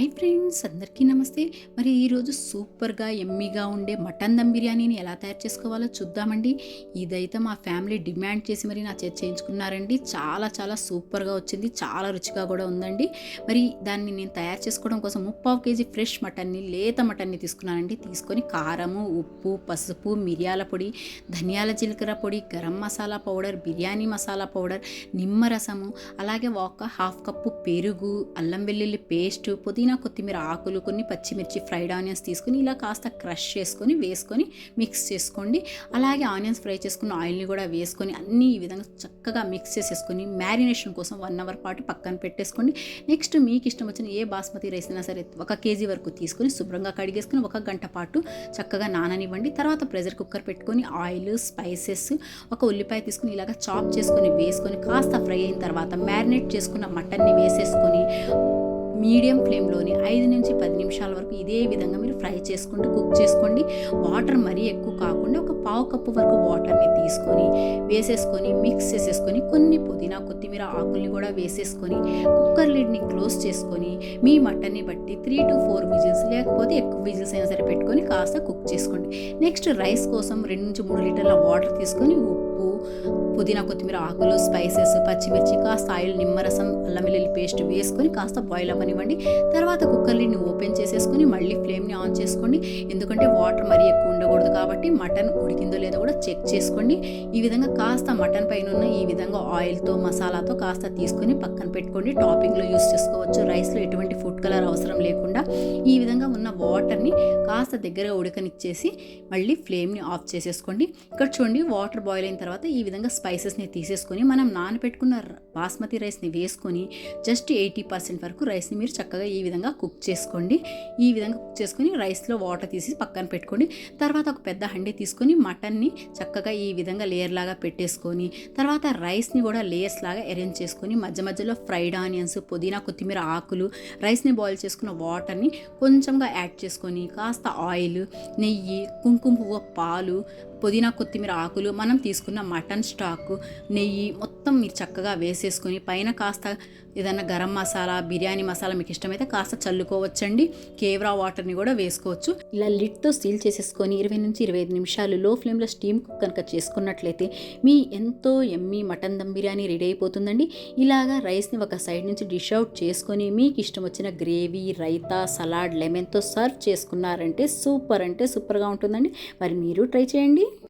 Hi friends, అందరికీ నమస్తే. మరి ఈరోజు సూపర్గా ఎమ్మీగా ఉండే మటన్ దమ్ బిర్యానీని ఎలా తయారు చేసుకోవాలో చూద్దామండి. ఇదైతే మా ఫ్యామిలీ డిమాండ్ చేసి మరి నా చేతి చేయించుకున్నారండి. చాలా చాలా సూపర్గా వచ్చింది, చాలా రుచిగా కూడా ఉందండి. మరి దాన్ని నేను తయారు చేసుకోవడం కోసం 3/4 కేజీ ఫ్రెష్ మటన్ని, లేత మటన్ని తీసుకున్నానండి. తీసుకొని కారము, ఉప్పు, పసుపు, మిరియాల పొడి, ధనియాల జీలకర్ర పొడి, గరం మసాలా పౌడర్, బిర్యానీ మసాలా పౌడర్, నిమ్మరసము, అలాగే ఒక 1/2 కప్పు పెరుగు, అల్లం వెల్లుల్లి పేస్ట్, పుదీనా కొత్తిమీర ఆకులు, కొన్ని పచ్చిమిర్చి, ఫ్రైడ్ ఆనియన్స్ తీసుకుని ఇలా కాస్త క్రష్ చేసుకొని వేసుకొని మిక్స్ చేసుకోండి. అలాగే ఆనియన్స్ ఫ్రై చేసుకున్న ఆయిల్ని కూడా వేసుకొని అన్నీ ఈ విధంగా చక్కగా మిక్స్ చేసేసుకొని మ్యారినేషన్ కోసం 1 అవర్ పాటు పక్కన పెట్టేసుకోండి. నెక్స్ట్ మీకు ఇష్టం వచ్చిన ఏ బాస్మతి రైస్ అయినా సరే 1 కేజీ వరకు తీసుకొని శుభ్రంగా కడిగేసుకొని 1 గంట పాటు చక్కగా నాననివ్వండి. తర్వాత ప్రెషర్ కుక్కర్ పెట్టుకొని ఆయిల్, స్పైసెస్, ఒక ఉల్లిపాయ తీసుకుని ఇలాగ చాప్ చేసుకొని వేసుకొని కాస్త ఫ్రై అయిన తర్వాత మ్యారినేట్ చేసుకున్న మటన్ని వేసేసుకొని మీడియం ఫ్లేమ్లోని 5 నుంచి 10 నిమిషాల వరకు ఇదే విధంగా మీరు ఫ్రై చేసుకుంటూ కుక్ చేసుకోండి. వాటర్ మరీ ఎక్కువ కాకుండా ఒక 1/2 కప్పు వరకు వాటర్ని తీసుకొని వేసేసుకొని మిక్స్ చేసేసుకొని కొన్ని పుదీనా కొత్తిమీర ఆకుల్ని కూడా వేసేసుకొని కుక్కర్ లిడ్ని క్లోజ్ చేసుకొని మీ మటన్ని బట్టి 3 to 4 విజిల్స్ లేకపోతే ఎక్కువ విజిల్స్ అయినా సరే పెట్టుకొని కాస్త కుక్ చేసుకోండి. నెక్స్ట్ రైస్ కోసం 2 నుంచి 3 లీటర్ల వాటర్ తీసుకొని ఉప్పు, పుదీనా కొత్తిమీర ఆకులు, స్పైసెస్, పచ్చిమిర్చి, కాస్త ఆయిల్, నిమ్మరసం, అల్లం వెల్లుల్లి పేస్ట్ వేసుకొని కాస్త బాయిల్ అవ్వనివ్వండి. తర్వాత కుక్కర్ లిడ్ని ఓపెన్ చేసేసుకొని మళ్ళీ ఫ్లేమ్ని ఆన్ చేసుకోండి. ఎందుకంటే వాటర్ మరీ ఎక్కువ ఉండకూడదు కాబట్టి మటన్ ఉడికిందో లేదో కూడా చెక్ చేసుకోండి. ఈ విధంగా కాస్త మటన్ పైన ఉన్న ఈ విధంగా ఆయిల్తో, మసాలాతో కాస్త తీసుకొని పక్కన పెట్టుకోండి. టాపింగ్లో యూస్ చేసుకోవచ్చు. రైస్లో ఎటువంటి ఫుడ్ కలర్ అవసరం లేకుండా ఈ విధంగా ఉన్న వాటర్ని కాస్త దగ్గరగా ఉడకనిచ్చేసి మళ్ళీ ఫ్లేమ్ని ఆఫ్ చేసేసుకోండి. ఇక్కడ చూడండి, వాటర్ బాయిల్ అయిన తర్వాత ఈ విధంగా స్పైసెస్ని తీసేసుకొని మనం నానబెట్టుకున్న బాస్మతి రైస్ని వేసుకొని జస్ట్ 80% వరకు రైస్ని మీరు చక్కగా ఈ విధంగా కుక్ చేసుకోండి. ఈ విధంగా కుక్ చేసుకొని రైస్లో వాటర్ తీసి పక్కన పెట్టుకోండి. తర్వాత ఒక పెద్ద హండీ తీసుకొని మటన్ని చక్కగా ఈ విధంగా లేయర్ లాగా పెట్టేసుకొని తర్వాత రైస్ని కూడా లేయర్స్ లాగా అరేంజ్ చేసుకొని మధ్య మధ్యలో ఫ్రైడ్ ఆనియన్స్, పుదీనా కొత్తిమీర ఆకులు, రైస్ని బాయిల్ చేసుకున్న వాటర్ని కొంచెంగా యాడ్ చేసుకొని కాస్త ఆయిల్, నెయ్యి, కుంకుమ పువ్వు, పాలు, పుదీనా కొత్తిమీర ఆకులు, మనం తీసుకున్న మటన్ స్టాకు, నెయ్యి మొత్తం మీరు చక్కగా వేసేసుకొని పైన కాస్త ఏదైనా గరం మసాలా, బిర్యానీ మసాలా మీకు ఇష్టమైతే కాస్త చల్లుకోవచ్చండి. కేవ్రా వాటర్ని కూడా వేసుకోవచ్చు. ఇలా లిడ్తో సీల్ చేసేసుకొని 20 నుంచి 25 నిమిషాలు లో ఫ్లేమ్లో స్టీమ్ కుక్ కనుక చేసుకున్నట్లయితే మీ ఎంతో ఎమ్మీ మటన్ దమ్ బిర్యానీ రెడీ అయిపోతుందండి. ఇలాగా రైస్ని ఒక సైడ్ నుంచి డిష్ అవుట్ చేసుకొని మీకు ఇష్టం వచ్చిన గ్రేవీ, రైతా, సలాడ్, లెమన్తో సర్వ్ చేసుకున్నారంటే సూపర్గా ఉంటుందండి. మరి మీరు ట్రై చేయండి.